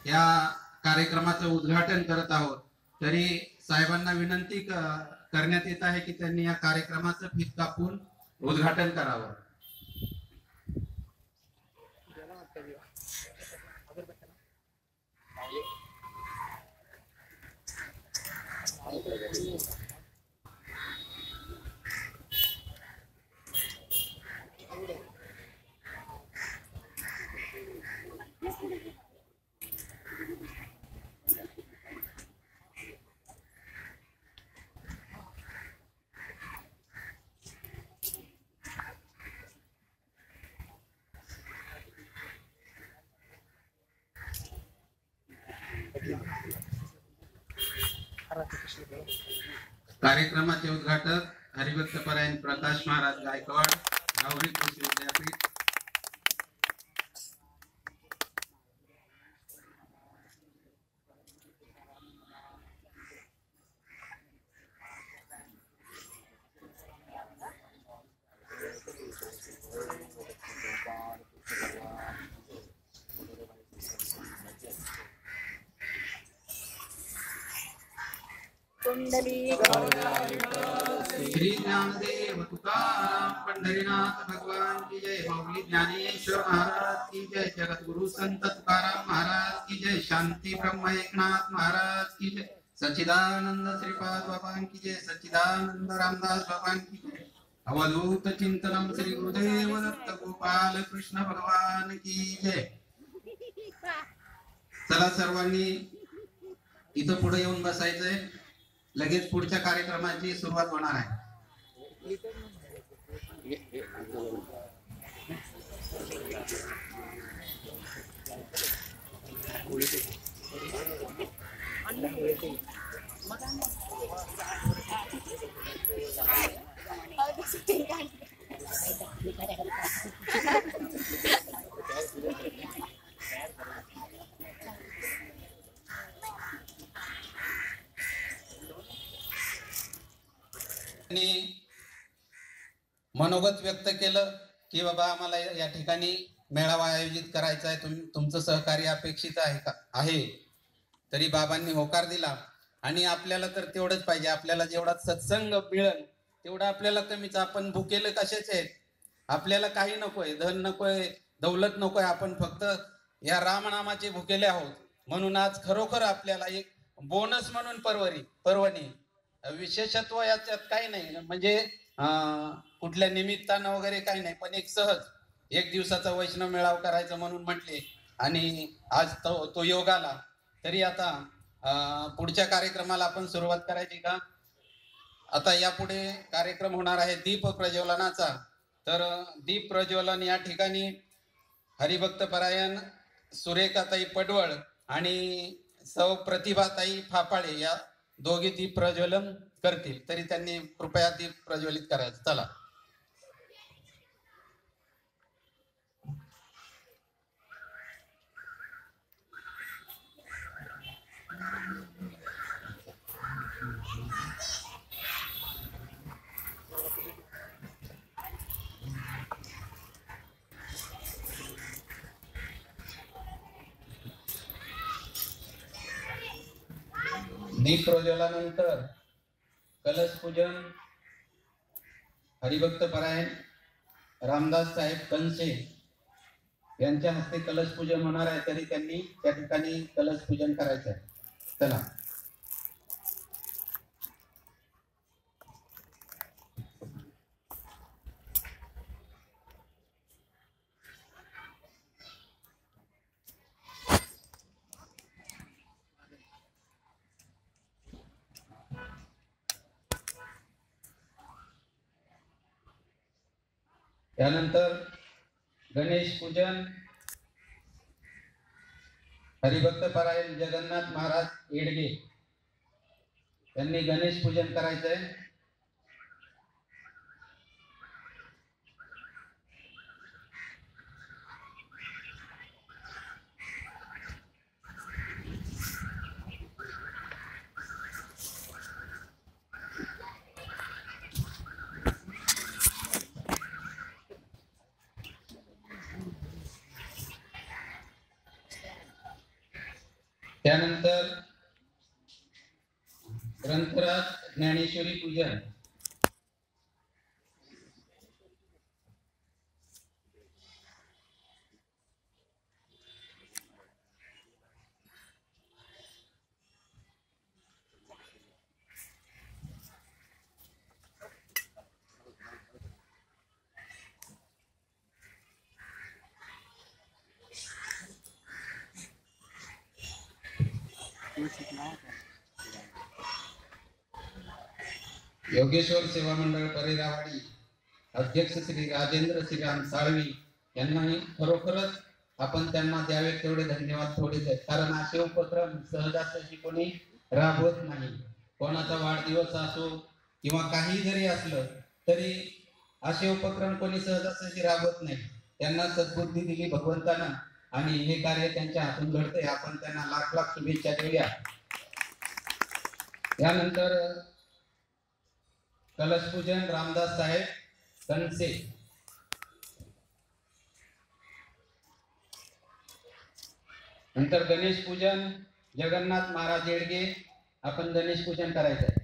या कार्यक्रमाचं उद्घाटन करत आहोत, तरी साहेबांना विनंती करण्यात येत आहे की त्यांनी या कार्यक्रमाचं फीत कापून उद्घाटन करावं. कार्यक्रमाचे उद्घाटक हरिभक्त परायण प्रकाश महाराज गायकवाड, गावरी कृषी विद्यापीठ. श्री ज्ञानदेव तुकाराम पंढरीनाथ भगवान की जय. माऊली ज्ञानेश्वर महाराज की जय. जगद्गुरु संत तुकाराम महाराज की जय. शांती ब्रह्म एकनाथ महाराज की जय. सच्चिदानंद श्रीपाद बाबा की जय. सच्चिदानंद रामदास बाबा की जय. अवधूत चिंतनम श्री गुरुदेव दत्त गोपाल कृष्ण भगवान की जय. चला सर्वांनी इथं पुढे येऊन बसायचंय. लगेच पुढच्या कार्यक्रमाची सुरुवात होणार आहे. मनोगत व्यक्त केलं की बाबा आम्हाला या ठिकाणी मेळावा आयोजित करायचा आहे, तुमचं सहकार्य अपेक्षित आहे. तरी बाबांनी होकार दिला. आणि आपल्याला तर तेवढंच पाहिजे. आपल्याला जेवढा सत्संग मिळेल तेवढं आपल्याला कमीच. आपण भुकेले कशाचे आहेत? आपल्याला काही नकोय, धन नकोय, दौलत नकोय. आपण फक्त या रामनामाचे भुकेले आहोत. म्हणून आज खरोखर आपल्याला एक बोनस म्हणून पर्वणी विशेषत्व याच्यात काही नाही, म्हणजे कुठल्या निमित्तानं वगैरे काही नाही, पण एक सहज एक दिवसाचा वैष्णव मेळावा करायचं म्हणून म्हटले आणि आज तो योग आला. तरी आता पुढच्या कार्यक्रमाला आपण सुरुवात करायची का? आता यापुढे कार्यक्रम होणार आहे दीप प्रज्वलनाचा. तर दीप प्रज्वलन या ठिकाणी हरिभक्त परायण सुरेखाताई पडवळ आणि सौ प्रतिभाताई फाफाळे या दोघी दीप प्रज्वलन करतील. तरी त्यांनी कृपया दीप प्रज्वलित करायचं. चला. दीप प्रज्वलनानंतर कलश पूजन हरिभक्त परायण रामदास साहेब कंसे यांच्या हस्ते कलश पूजन होणार आहे. तरी त्यांनी त्या ठिकाणी कलश पूजन करायचं आहे. चला. त्यानंतर गणेश पूजन हरिभक्त परायण जगन्नाथ महाराज येडगे यांनी गणेश पूजन करायचंय. त्यानंतर ग्रंथराज ज्ञानेश्वरी पूजन. योगेश्वर सेवा मंडळ परेरावाडी अध्यक्ष श्री राजेंद्र श्रीराम साळवी यांनाही खरोखरच आपण त्यांना द्यावे तेवढे धन्यवाद थोडेच आहेत, कारण असे उपक्रम सहजासहजी कोणी राबवत नाही. कोणाचा वाढदिवस असो किंवा काही जरी असलं तरी असे उपक्रम कोणी सहजासहजी राबवत नाही. त्यांना सद्बुद्धी दिली भगवंतानं आणि हे कार्य त्यांच्या हातून घडते. आपण त्यांना लाख लाख शुभेच्छा देऊया. त्यानंतर कलश पूजन रामदास साहेब कनसे. नंतर गणेश पूजन जगन्नाथ महाराज येडगे. आपण गणेश पूजन करायचं आहे.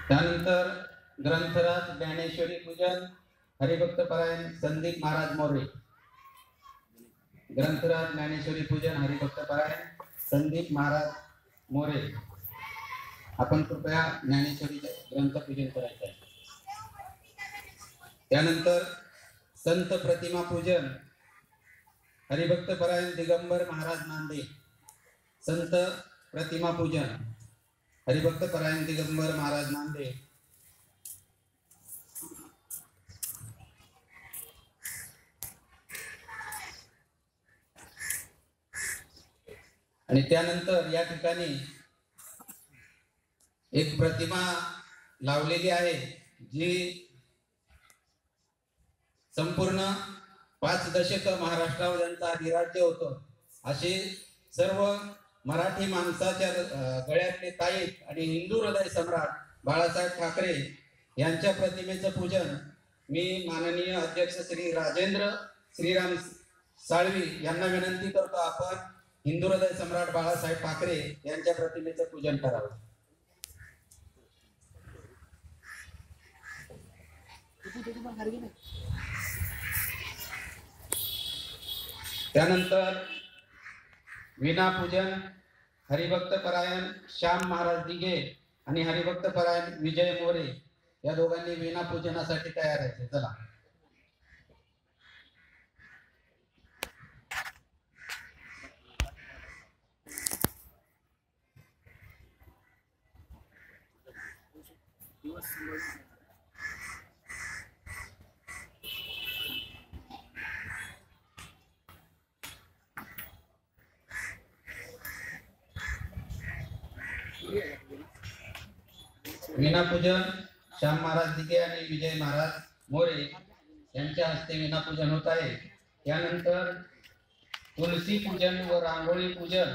त्यानंतर ग्रंथराज ज्ञानेश्वरी पूजन हरिभक्त परायण संदीप महाराज मोरे. ग्रंथराज ज्ञानेश्वरी पूजन हरिभक्त परायण संदीप महाराज मोरे. आपण कृपया ज्ञानेश्वरी ग्रंथ पूजन करायचं आहे. त्यानंतर संत प्रतिमा पूजन हरिभक्त परायण दिगंबर महाराज नांदे. संत प्रतिमा पूजन हरिभक्त परायण दिगंबर महाराज नांदे. आणि त्यानंतर या ठिकाणी एक प्रतिमा लावलेली आहे जी संपूर्ण 5 दशक महाराष्ट्रावर यांचा अधिराज्य होतं. असे सर्व मराठी माणसाच्या गळ्यातले ताईत आणि हिंदू हृदय सम्राट बाळासाहेब ठाकरे यांच्या प्रतिमेचं पूजन मी माननीय अध्यक्ष श्री राजेंद्र श्रीराम साळवी यांना विनंती करतो. आपण हिंदू हृदय सम्राट बाळासाहेब ठाकरे यांच्या प्रतिमेचं पूजन करावं. त्यानंतर विना पूजन हरिभक्त परायण श्याम महाराज दिघे आणि हरिभक्त परायण विजय मोरे या दोघांनी विना पूजनासाठी तयार आहेत. चला विना पूजन श्याम महाराज दिघे आणि विजय महाराज मोरे यांच्या हस्ते विना पूजन होत आहे. त्यानंतर तुलसी पूजन व रांगोळी पूजन.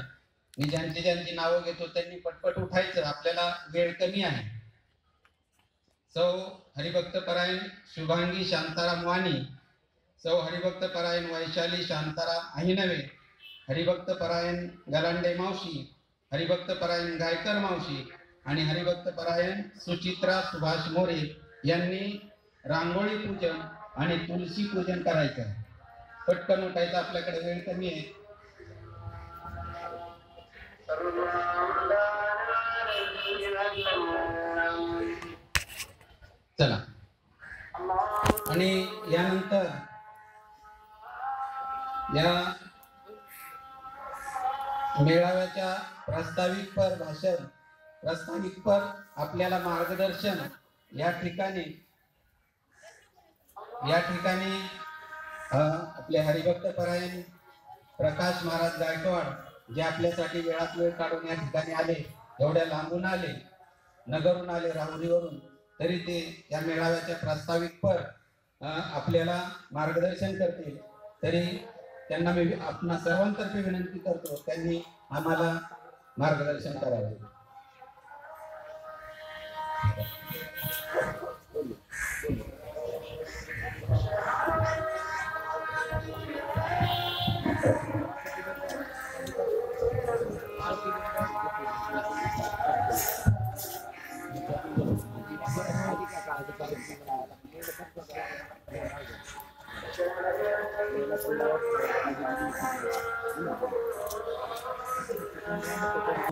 मी ज्यांची नावं घेतो त्यांनी पटपट उठायचं, आपल्याला वेळ कमी आहे. सौ हरिभक्त परायण शुभांगी शांताराम वाणी. सौ हरिभक्त परायण वैशाली शांताराम अहिनवे. हरिभक्त परायण गलांडे मावशी. हरिभक्त परायण गायकर मावशी आणि हरिभक्त परायण सुचित्रा सुभाष मोरे यांनी रांगोळी पूजन आणि तुलसी पूजन करायचं. पटकन उठायचं, आपल्याकडे वेळ कमी आहे. चला. आणि यानंतर या मेळाव्याच्या प्रास्ताविकपर आपल्याला मार्गदर्शन या ठिकाणी या ठिकाणी आपले हरिभक्त परायण प्रकाश महाराज गायकवाड जे आपल्यासाठी वेळात वेळ काढून या ठिकाणी आले, एवढ्या लांबून आले, नगरून आले, राहुरीवरून, तरी ते या मेळाव्याच्या प्रास्ताविकपर आपल्याला मार्गदर्शन करतील. तरी त्यांना मी आपणा सर्वांतर्फे विनंती करतो, त्यांनी आम्हाला मार्गदर्शन करावे.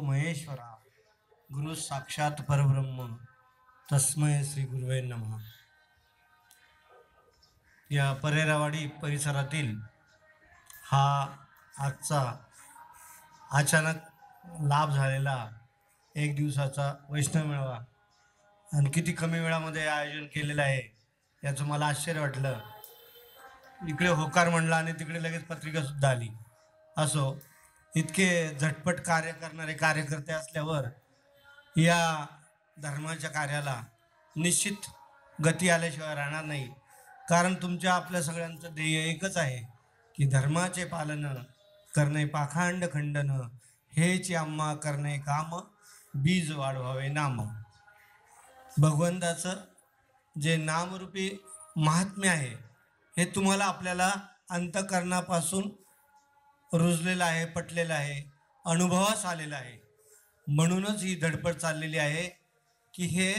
महेश्वरा गुरु साक्षात परब्रह्म तस्मै श्री गुरुवे नमः. या परेरावाडी परिसरातील हा आजचा अचानक लाभ झालेला एक दिवसाचा वैष्णव मेळावा आणि किती कमी वेळामध्ये आयोजन केलेलं आहे याचं मला आश्चर्य वाटलं. इकडे होकार म्हणला आणि तिकडे लगेच पत्रिका सुद्धा आली. असो, इतके झटपट कार्य करणारे कार्यकर्ते असल्यावर या धर्माच्या कार्याला निश्चित गती आल्याशिवाय राहणार नाही. कारण तुमच्या आपल्या सगळ्यांचं ध्येय एकच आहे की धर्माचे पालन करणे, पाखांड खंडन हेच आम्हा करणे काम, बीज वाढवावे नाम. भगवंताचं जे नामरूपी महात्म्य आहे हे तुम्हाला आपल्याला अंतःकरणापासून रुजलेलं आहे, पटलेलं आहे, अनुभवास आलेलं आहे. म्हणूनच ही धडपड चाललेली आहे की हे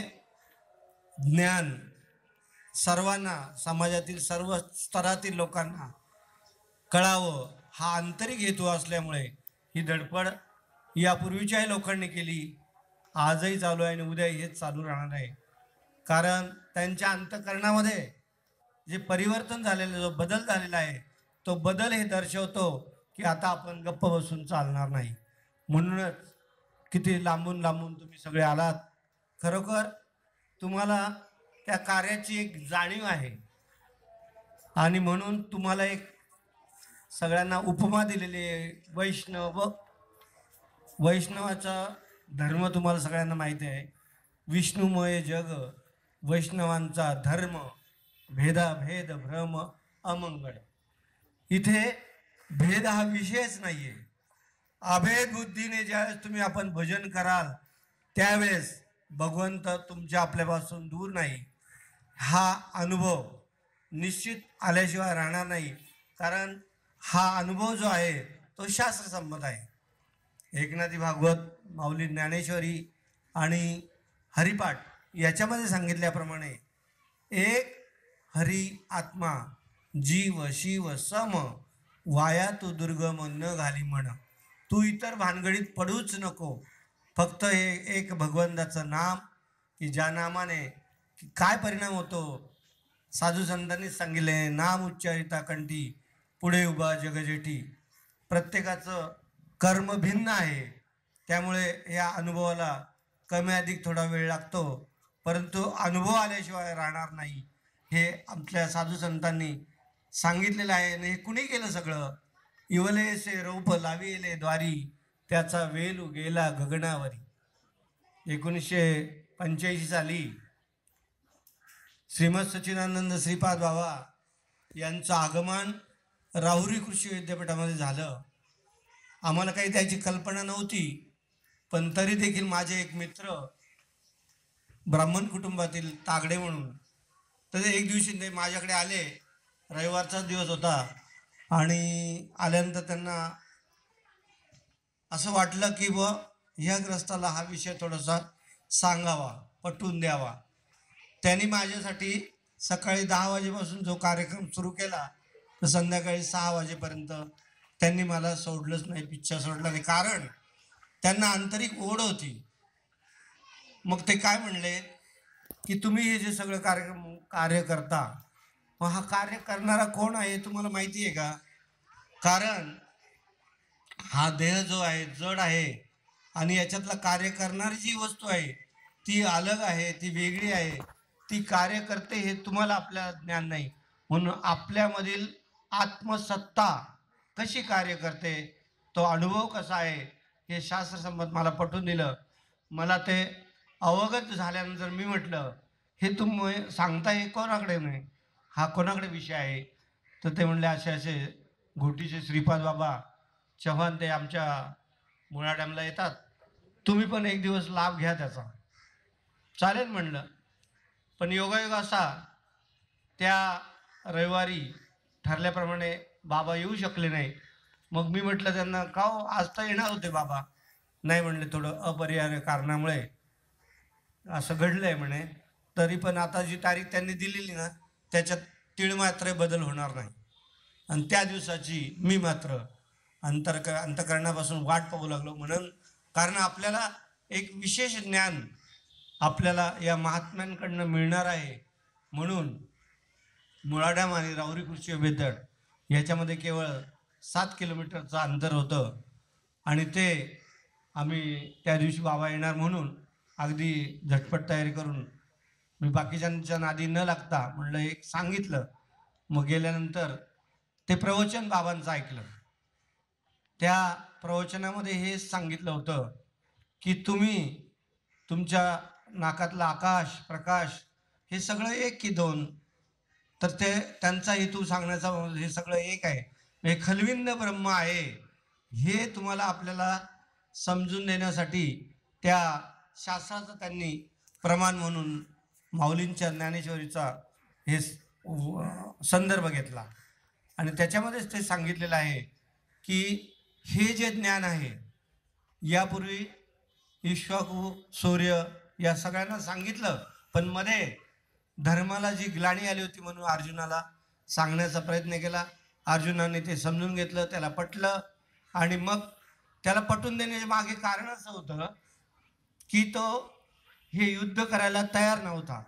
ज्ञान सर्वांना, समाजातील सर्व स्तरातील लोकांना कळावं, हा आंतरिक हेतू असल्यामुळे ही धडपड यापूर्वीच्याही लोकांनी केली, आजही चालू आहे आणि उद्या हेच चालू राहणार आहे. कारण त्यांच्या अंतःकरणामध्ये जे परिवर्तन झालेलं, जो बदल झालेला आहे, तो बदल हे दर्शवतो की आता आपण गप्प बसून चालणार नाही. म्हणूनच किती लांबून लांबून तुम्ही सगळे आलात. खरोखर तुम्हाला त्या कार्याची एक जाणीव आहे आणि म्हणून तुम्हाला एक सगळ्यांना उपमा दिलेली आहे. वैष्णवाचा धर्म तुम्हाला सगळ्यांना माहिती आहे. विष्णुमय जग वैष्णवांचा धर्म, भेदाभेद भ्रम अमंगळ. इथे भेद हा विषयच नाही आहे. अभेद बुद्धीने ज्यावेळेस तुम्ही आपण भजन कराल त्यावेळेस भगवंत तुमच्या आपल्यापासून दूर नाही. हा अनुभव निश्चित आल्याशिवाय राहणार नाही. कारण हा अनुभव जो आहे तो शास्त्रसंमत आहे. एकनाथी भागवत, माऊली ज्ञानेश्वरी आणि हरिपाठ याच्यामध्ये सांगितल्याप्रमाणे एक हरी आत्मा जीव शिव सम, वाया तू दुर्गम न घाली म्हण. तू इतर भानगडीत पडूच नको. फक्त हे एक भगवंताचं नाम की ज्या नामाने काय परिणाम होतो साधू संतांनीच सांगितले. नाम उच्चारिता कंठी पुढे उभा जगजेठी. प्रत्येकाचं कर्म भिन्न आहे, त्यामुळे या अनुभवाला कमी अधिक थोडा वेळ लागतो, परंतु अनुभव आल्याशिवाय राहणार नाही हे आपल्या साधू संतांनी सांगितलेलं आहे. आणि हे कुणी केलं सगळं? इवलेसे रोप लाविले द्वारी, त्याचा वेलू गेला गगनावरी. 1985 साली श्रीमद सच्चिदानंद श्रीपाद बाबा यांचं आगमन राहुरी कृषी विद्यापीठामध्ये झालं. आम्हाला काही त्याची कल्पना नव्हती, पण तरी देखील माझे एक मित्र ब्राह्मण कुटुंबातील तागडे म्हणून, तर एक दिवशी ते माझ्याकडे आले. रविवारचाच दिवस होता आणि आल्यानंतर त्यांना असं वाटलं की ह्या ग्रस्ताला हा विषय थोडासा सांगावा, पटवून द्यावा. त्यांनी माझ्यासाठी सकाळी 10 वाजेपासून जो कार्यक्रम सुरू केला तर संध्याकाळी 6 वाजेपर्यंत त्यांनी मला सोडलंच नाही, पिच्छा सोडला नाही. कारण त्यांना आंतरिक ओढ होती. मग ते काय म्हणले की तुम्ही हे जे सगळं कार्य करता, मग हा कार्य करणारा कोण आहे तुम्हाला माहिती आहे का? कारण हा देह जो आहे जड आहे आणि याच्यातला कार्य करणारी जी वस्तू आहे ती अलग आहे, ती वेगळी आहे. ती कार्य करते हे तुम्हाला आपल्याला ज्ञान नाही. म्हणून आपल्यामधील आत्मसत्ता कशी कार्य करते, तो अनुभव कसा आहे, हे शास्त्रसंमत मला पटवून दिलं. मला ते अवगत झाल्यानंतर मी म्हटलं, हे तुम्ही सांगताय कोणाकडे नाही, हा कोणाकडे विषय आहे? तर ते म्हणले असे असे घोटीचे श्रीपाद बाबा चव्हाण ते आमच्या मुळा डॅमला येतात, तुम्ही पण एक दिवस लाभ घ्या त्याचा. चालेल म्हणलं. पण योगायोग असा, त्या रविवारी ठरल्याप्रमाणे बाबा येऊ शकले नाही. मग मी म्हटलं त्यांना, का हो आज तर येणार होते बाबा? नाही म्हणले, थोडं अपरिहार्य कारणामुळे असं घडलंय म्हणे. तरी पण आता जी तारीख त्यांनी दिलेली ना, त्याच्यात तीळ मात्र बदल होणार नाही. आणि त्या दिवसाची मी मात्र अंतकरणापासून वाट पाहू लागलो. म्हणून कारण आपल्याला एक विशेष ज्ञान आपल्याला या महात्म्यांकडनं मिळणार आहे. म्हणून मुळाडॅम आणि राहुरी कृषी विद्यापीठ याच्यामध्ये केवळ 7 किलोमीटरचं अंतर होतं. आणि ते आम्ही त्या दिवशी बाबा येणार म्हणून अगदी झटपट तयारी करून मी बाकीच्यांच्या नादी न लागता म्हणलं एक सांगितलं. मग गेल्यानंतर ते प्रवचन बाबांचं ऐकलं. त्या प्रवचनामध्ये हेच सांगितलं होतं की तुम्ही तुमच्या नाकातला आकाश प्रकाश हे सगळं एक की दोन? तर ते त्यांचा हेतू सांगण्याचा हे सगळं एक आहे, हे खलविंद ब्रह्म आहे, हे तुम्हाला आपल्याला समजून देण्यासाठी त्या शास्त्राचं त्यांनी प्रमाण म्हणून माऊलींच्या ज्ञानेश्वरीचा हे संदर्भ घेतला. आणि त्याच्यामध्येच ते सांगितलेलं आहे की हे जे ज्ञान आहे, यापूर्वी इक्ष्वाकू सूर्य या सगळ्यांना सांगितलं, पण मध्ये धर्माला जी ग्लानी आली होती म्हणून अर्जुनाला सांगण्याचा प्रयत्न केला. अर्जुनाने ते समजून घेतलं, त्याला पटलं. आणि मग त्याला पटवून देण्याच्या मागे कारण असं होतं की तो हे युद्ध करायला तयार नव्हता,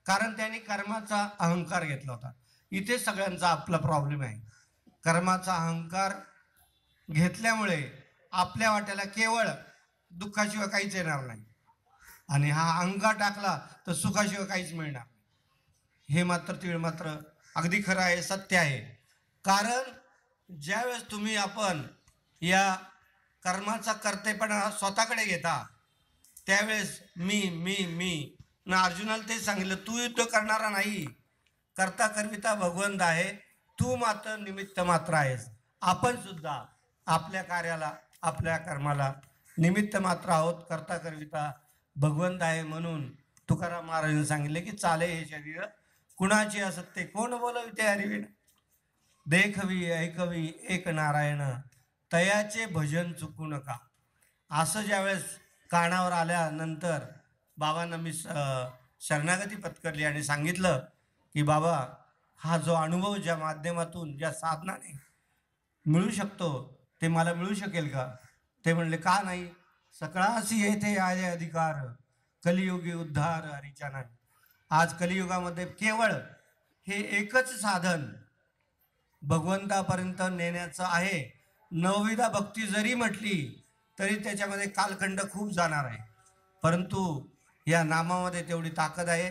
कारण त्याने कर्माचा अहंकार घेतला होता. इथे सगळ्यांचा आपला प्रॉब्लेम आहे. कर्माचा अहंकार घेतल्यामुळे आपल्या वाट्याला केवळ दुःखाशिवाय काहीच येणार नाही, आणि हा अहंकार टाकला तर सुखाशिवाय काहीच मिळणार. हे मात्र तीळ मात्र अगदी खरं आहे, सत्य आहे. कारण ज्यावेळेस तुम्ही आपण या कर्माचा कर्तेपणा स्वतःकडे घेता, त्यावेळेस मी ना अर्जुनाला तेच सांगितलं, तू युद्ध करणारा नाही, करता करविता भगवंत आहे, तू मात्र निमित्त मात्र आहेस. आपण सुद्धा आपल्या कार्याला आपल्या कर्माला निमित्त मात्र आहोत, करता करविता भगवंत आहे. म्हणून तुकाराम महाराजांनी सांगितले की चाले हे शरीर कुणाची असत्ते, कोण बोलविते हरिविण, देखवी ऐकवी एक नारायण, तयाचे भजन चुकू नका. असं ज्यावेळेस कानावर आल्यानंतर बाबांना मी शरणागती पत्करली आणि सांगितलं की बाबा, हा जो अनुभव ज्या माध्यमातून ज्या साधनाने मिळू शकतो ते मला मिळू शकेल का? ते म्हणले, का नाही, सकळासी येथे आहे अधिकार, कलियुगी उद्धार हरीच्या नाही. आज कलियुगामध्ये केवळ हे एकच साधन भगवंतापर्यंत नेण्याचं आहे. नवविधा भक्ती जरी म्हटली तरी त्याच्यामध्ये कालखंड खूप जाणार आहे, परंतु या नामामध्ये तेवढी ताकद आहे,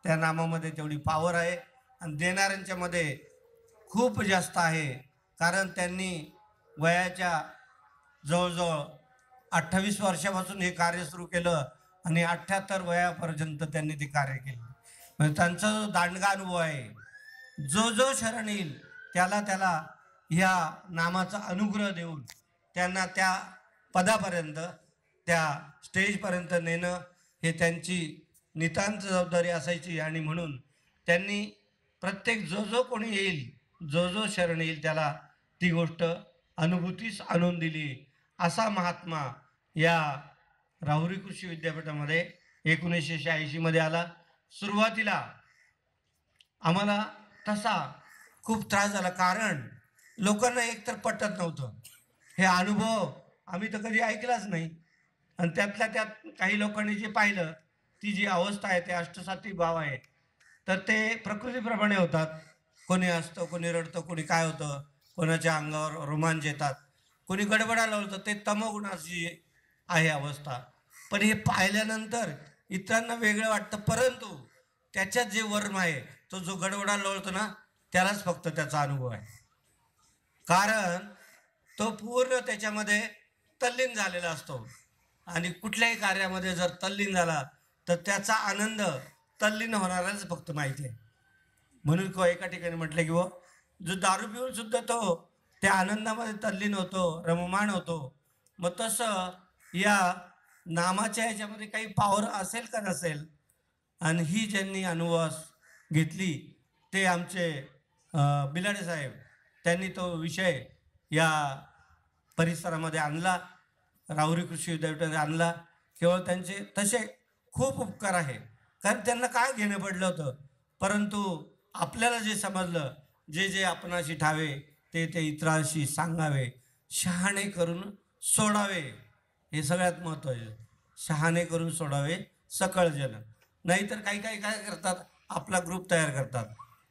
त्या नामामध्ये तेवढी पावर आहे, आणि देणाऱ्यांच्या मध्ये खूप जास्त आहे. कारण त्यांनी वयाच्या जवळजवळ 28 वर्षापासून हे कार्य सुरू केलं आणि 78 वयापर्यंत त्यांनी ते कार्य केलं. म्हणजे त्यांचा जो दांडगा अनुभव आहे, जो जो शरण येईल त्याला त्याला ह्या नामाचा अनुग्रह देऊन त्यांना त्या पदापर्यंत, त्या स्टेजपर्यंत नेणं हे त्यांची नितांत जबाबदारी असायची. आणि म्हणून त्यांनी प्रत्येक जो जो कोणी येईल, जो जो शरण येईल त्याला ती गोष्ट अनुभूतीस आणून दिली. असा महात्मा या राहुरी कृषी विद्यापीठामध्ये 1986 मध्ये आला. सुरुवातीला आम्हाला तसा खूप त्रास झाला, कारण लोकांना एकतर पटत नव्हतं. हे अनुभव आम्ही तर कधी ऐकलाच नाही, आणि त्यातल्या त्यात काही लोकांनी जे पाहिलं, ती जी अवस्था आहे, ते अष्टसात्विक भाव आहे, तर ते प्रकृतीप्रमाणे होतात. कोणी असतं, कोणी रडतं, कोणी काय होतं, कोणाच्या अंगावर रोमांच येतात, कोणी गडबडायला होतं, ते तमोगुणाची आहे अवस्था. पण हे पाहिल्यानंतर इतरांना वेगळं वाटतं, परंतु त्याच्यात जे वर्म आहे, तो जो गडबडायला होतो ना, त्यालाच फक्त त्याचा अनुभव आहे. कारण तो पूर्ण त्याच्यामध्ये तल्लीन झालेला असतो आणि कुठल्याही कार्यामध्ये जर तल्लीन झाला तर त्याचा आनंद तल्लीन होणाऱ्यालाच फक्त माहिती आहे. म्हणून एका ठिकाणी म्हटलं की वो जो दारू पिऊन सुद्धा तो त्या आनंदामध्ये तल्लीन होतो, रममाण होतो. मग तसं या नामाच्या ह्याच्यामध्ये काही पॉवर असेल का नसेल, आणि ही ज्यांनी अनुभवास घेतली ते आमचे बिलाडे साहेब, त्यांनी तो विषय या परिसरामध्ये आणला, राहुरी कृषी विद्यापीठामध्ये आणला. केवळ त्यांचे तसे खूप उपकार आहे, कारण त्यांना काय घेणं पडलं होतं, परंतु आपल्याला जे समजलं, जे जे आपणाशी ठावे ते ते इतरांशी सांगावे, शहाणे करून सोडावे, हे सगळ्यात महत्त्वाचे. शहाणे करून सोडावे सकळ जन. नाहीतर काही काही काय करतात, आपला ग्रुप तयार करतात,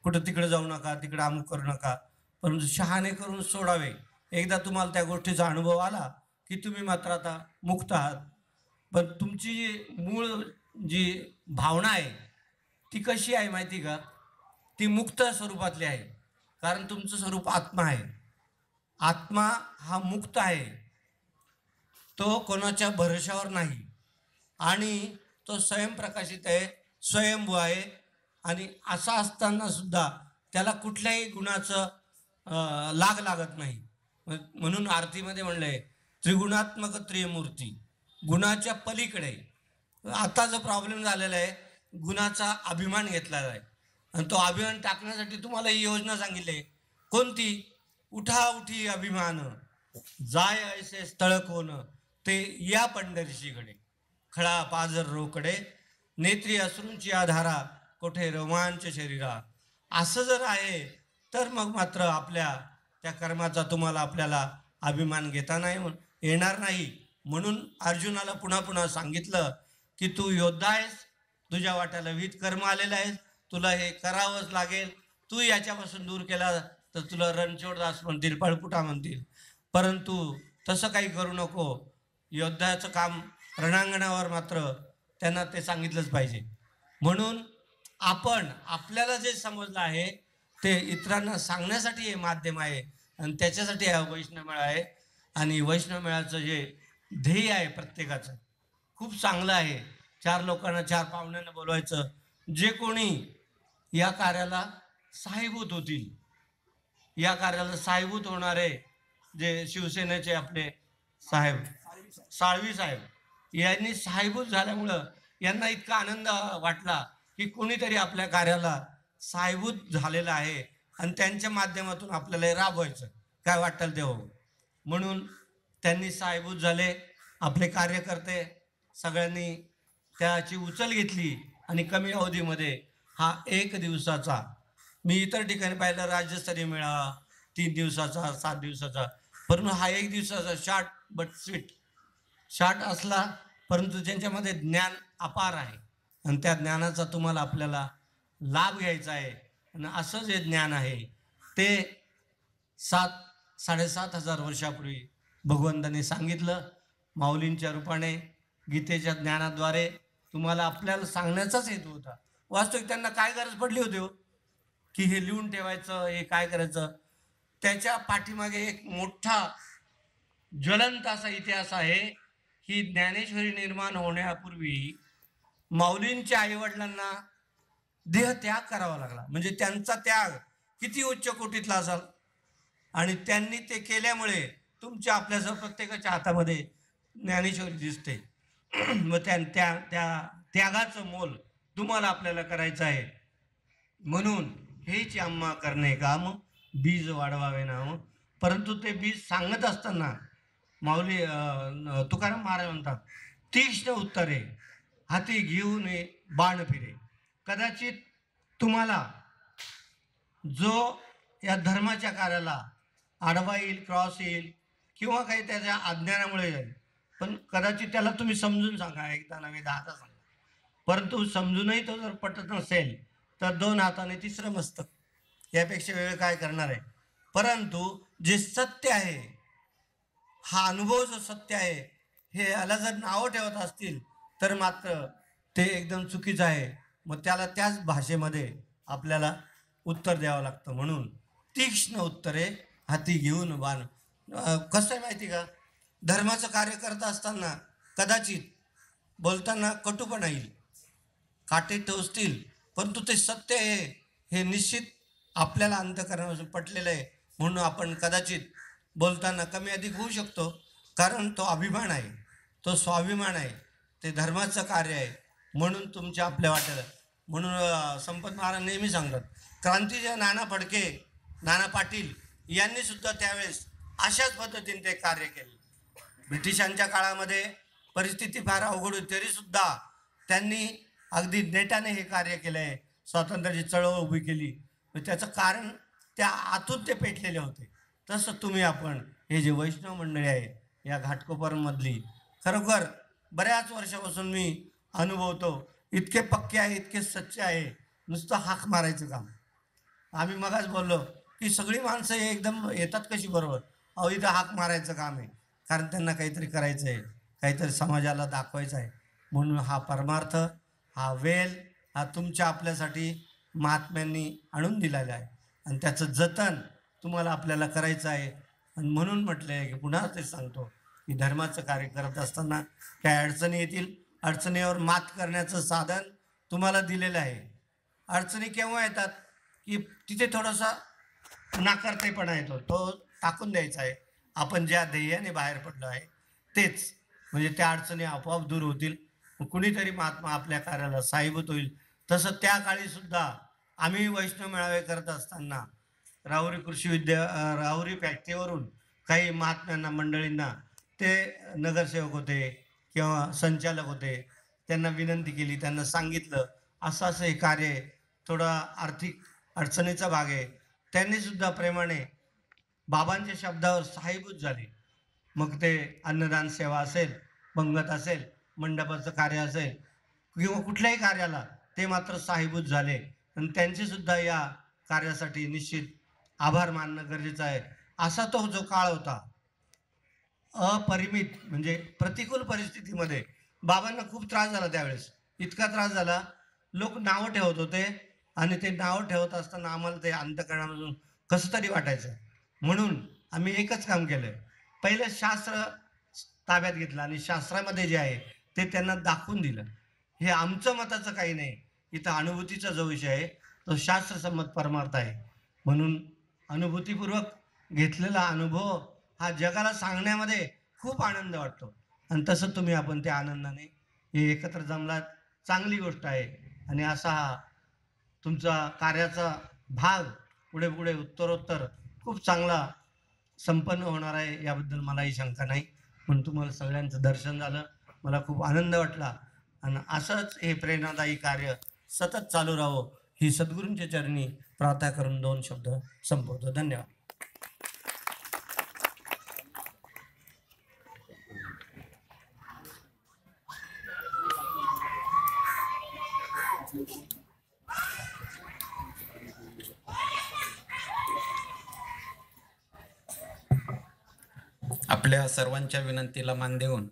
कुठं तिकडे जाऊ नका, तिकडे अमुक करू नका, परंतु शहाणे करून सोडावे. एकदा तुम्हाला त्या गोष्टीचा अनुभव आला की तुम्ही मात्र आता मुक्त आहात. पण तुमची मूळ जी भावना आहे ती कशी आहे माहिती का? ती मुक्त स्वरूपातली आहे, कारण तुमचं स्वरूप आत्मा आहे. आत्मा हा मुक्त आहे, तो कोणाच्या भरोशावर नाही आणि तो स्वयंप्रकाशित आहे, स्वयंभू आहे. आणि असा असताना सुद्धा त्याला कुठल्याही गुणाचं लाग लागत नाही. म्हणून आरतीमध्ये म्हणलंय त्रिगुणात्मक त्रिमूर्ती, गुणाच्या पलीकडे. आता जो प्रॉब्लेम झालेला आहे, गुणाचा अभिमान घेतला आहे आणि तो अभिमान टाकण्यासाठी तुम्हाला ही योजना सांगितली. कोणती? उठा उठी अभिमान, जाय ऐसे स्थळ कोण, ते या पंढरीशीकडे, खळा पाजर रोकडे, नेत्री अश्रूंची आधारा, कोठे रोमांच शरीरा. असं जर आहे तर मग मात्र आपल्या त्या कर्माचा तुम्हाला आपल्याला अभिमान घेता नाही येणार नाही. म्हणून अर्जुनाला पुन्हा पुन्हा सांगितलं की तू योद्धा आहेस, तुझ्या वाट्याला विविध कर्म आलेलं आहेस, तुला हे करावंच लागेल. तू याच्यापासून दूर केला तर तुला रणछोडदास म्हणतील, पळपुटा म्हणतील, परंतु तसं काही करू नको. योद्ध्याचं काम रणांगणावर मात्र त्यांना ते सांगितलंच पाहिजे. म्हणून आपण आपल्याला जे समजलं आहे ते इतरांना सांगण्यासाठी हे माध्यम आहे आणि त्याच्यासाठी हा वैष्णव मेळा आहे. आणि वैष्णव मेळ्याचं जे ध्येय आहे प्रत्येकाचं खूप चांगलं आहे. 4 लोकांना 4 पाहुण्यांना बोलवायचं, जे कोणी या कार्याला साहेबूत होतील, या कार्याला साहेबूत होणारे जे शिवसेनेचे आपले साहेब साळवी साहेब, यांनी साहेबूत झाल्यामुळं यांना इतका आनंद वाटला की कोणीतरी आपल्या कार्याला साहेबूत झालेलं आहे आणि त्यांच्या माध्यमातून आपल्याला हे राबवायचं, काय वाटेल ते हो. म्हणून त्यांनी साहेबूत झाले. आपले कार्यकर्ते सगळ्यांनी त्याची उचल घेतली आणि कमी अवधीमध्ये हा 1 दिवसाचा, मी इतर ठिकाणी पाहिलं राज्यस्तरीय मेळावा 3 दिवसाचा, 7 दिवसाचा, परंतु हा 1 दिवसाचा शॉर्ट बट स्वीट शॉर्ट असला, परंतु त्यांच्यामध्ये ज्ञान अपार आहे आणि त्या ज्ञानाचा तुम्हाला आपल्याला लाभ घ्यायचा आहे. आणि असं जे ज्ञान आहे ते 7,500 वर्षापूर्वी भगवंतांनी सांगितलं, माऊलींच्या रूपाने गीतेच्या ज्ञानाद्वारे तुम्हाला आपल्याला सांगण्याचाच हेतू होता. वास्तविक त्यांना काय गरज पडली होती हो की हे लिहून ठेवायचं, हे काय करायचं? त्याच्या पाठीमागे एक मोठा ज्वलंत असा इतिहास आहे की ज्ञानेश्वरी निर्माण होण्यापूर्वी माऊलींच्या आईवडिलांना देह त्याग करावा लागला. म्हणजे त्यांचा त्याग किती उच्च कोटीतला असाल, आणि त्यांनी ते केल्यामुळे तुमच्या आपल्यासह प्रत्येकाच्या हातामध्ये ज्ञानेश्वरी दिसते. मग त्या त्यागाचं मोल तुम्हाला आपल्याला करायचं आहे. म्हणून हेच आम्हा करणे काम, बीज वाढवावे नाम. परंतु ते बीज सांगत असताना माऊली तुकाराम महाराज म्हणतात, तीक्ष्ण उत्तरे हाती घेऊन बाण फिरे. कदाचित तुम्हाला जो या धर्माच्या कार्याला आडवा येईल, क्रॉस येईल किंवा काही त्याच्या अज्ञानामुळे येईल, पण कदाचित त्याला तुम्ही समजून सांगा, एकदा नव्हे 10दा सांगा. परंतु समजूनही तो जर पटत नसेल तर 2 हाताने 3रं मस्तक, यापेक्षा वेळ काय करणार आहे. परंतु जे सत्य आहे, हा अनुभव जो सत्य आहे, हे याला जर नावं ठेवत असतील तर मात्र ते एकदम चुकीचं आहे. मग त्याला त्याच भाषेमध्ये आपल्याला उत्तर द्यावं लागतं. म्हणून तीक्ष्ण उत्तरे हाती घेऊन बाण. कसं आहे माहिती का, धर्माचं कार्य करत असताना कदाचित बोलताना कटुपणा येईल, काटे टोचतील, परंतु ते सत्य आहे हे निश्चित आपल्याला अंतःकरणापासून पटलेलं आहे. म्हणून आपण कदाचित बोलताना कमी अधिक होऊ शकतो, कारण तो अभिमान आहे, तो स्वाभिमान आहे, ते धर्माचं कार्य आहे. म्हणून तुमच्या आपल्या वाटेला, म्हणून संपत महाराज नेहमी सांगतात, क्रांतीचे नाना फडके, नाना पाटील यांनी सुद्धा त्यावेळेस अशाच पद्धतीने ते कार्य केले. ब्रिटिशांच्या काळामध्ये परिस्थिती फार अवघड होती, तरीसुद्धा त्यांनी अगदी नेटाने हे कार्य केलं आहे, स्वातंत्र्याची चळवळ उभी केली. त्याचं कारण त्या आतून ते पेटलेले होते. तसं तुम्ही आपण हे जे वैष्णव मंडळी आहे या घाटकोपरमधली, खरोखर बऱ्याच वर्षापासून मी अनुभवतो, इतके पक्के आहे, इतके सच्चे आहे, नुसतं हाक मारायचं काम. आम्ही मगाच बोललो की सगळी माणसं हे एकदम येतात कशी बरोबर, अहो इथं हाक मारायचं काम आहे, कारण त्यांना काहीतरी करायचं आहे, काहीतरी समाजाला दाखवायचं आहे. म्हणून हा परमार्थ, हा वेल, हा तुमच्या आपल्यासाठी महात्म्यांनी आणून दिलेला आहे आणि त्याचं जतन तुम्हाला आपल्याला करायचं आहे. आणि म्हणून म्हटलं आहे की पुन्हा ते सांगतो की धर्माचं कार्य करत असताना काय अडचणी येतील, अडचणीवर मात करण्याचं साधन तुम्हाला दिलेलं आहे. अडचणी केव्हा येतात की तिथे थोडासा नाकारतेपणा येतो, तो टाकून द्यायचा आहे. आपण ज्या ध्येयाने बाहेर पडलो आहे तेच, म्हणजे त्या अडचणी आपोआप दूर होतील, कुणीतरी महात्मा आपल्या कार्याला साहेबूत होईल. तसं त्या काळीसुद्धा आम्ही वैष्णव मेळावे करत असताना राहुरी फॅक्टरीवरून काही महात्म्यांना मंडळींना ते नगरसेवक होते किंवा संचालक होते, त्यांना विनंती केली, त्यांना सांगितलं असं असं हे कार्य आहे, थोडा आर्थिक अडचणीचा भाग आहे. त्यांनीसुद्धा प्रेमाने बाबांच्या शब्दावर साहेबूत झाले. मग ते अन्नदान सेवा असेल, पंगत असेल, मंडपाचं कार्य असेल किंवा कुठल्याही कार्याला ते मात्र साहेबूत झाले. आणि त्यांचेसुद्धा या कार्यासाठी निश्चित आभार मानणं गरजेचं आहे. असा तो जो काळ होता, अपरिमित म्हणजे प्रतिकूल परिस्थितीमध्ये बाबांना खूप त्रास झाला त्यावेळेस. इतका त्रास झाला, लोक नावं ठेवत होते आणि ते नावं ठेवत असताना आम्हाला ते अंतःकरणामधून कसं तरी वाटायचं. म्हणून आम्ही एकच काम केलं, पहिलं शास्त्र ताब्यात घेतलं आणि शास्त्रामध्ये जे आहे ते त्यांना दाखवून दिलं. हे आमचं मताचं काही नाही, इथं अनुभूतीचा जो विषय आहे तो शास्त्रसंमत परमार्थ आहे. म्हणून अनुभूतीपूर्वक घेतलेला अनुभव हा जगाला सांगण्यामध्ये खूप आनंद वाटतो. आणि तसं तुम्ही आपण त्या आनंदाने हे एकत्र जमलात, चांगली गोष्ट आहे. आणि असा हा तुमचा कार्याचा भाग पुढे पुढे उत्तरोत्तर खूप चांगला संपन्न होणार आहे, याबद्दल मलाही शंका नाही. म्हणून तुम्हाला सगळ्यांचं दर्शन झालं, मला खूप आनंद वाटला. आणि असंच हे प्रेरणादायी कार्य सतत चालू राहो ही सद्गुरूंच्या चरणी प्रार्थना करून 2 शब्द संपवतो. धन्यवाद. आपल्या सर्वांच्या विनंतीला मान देऊन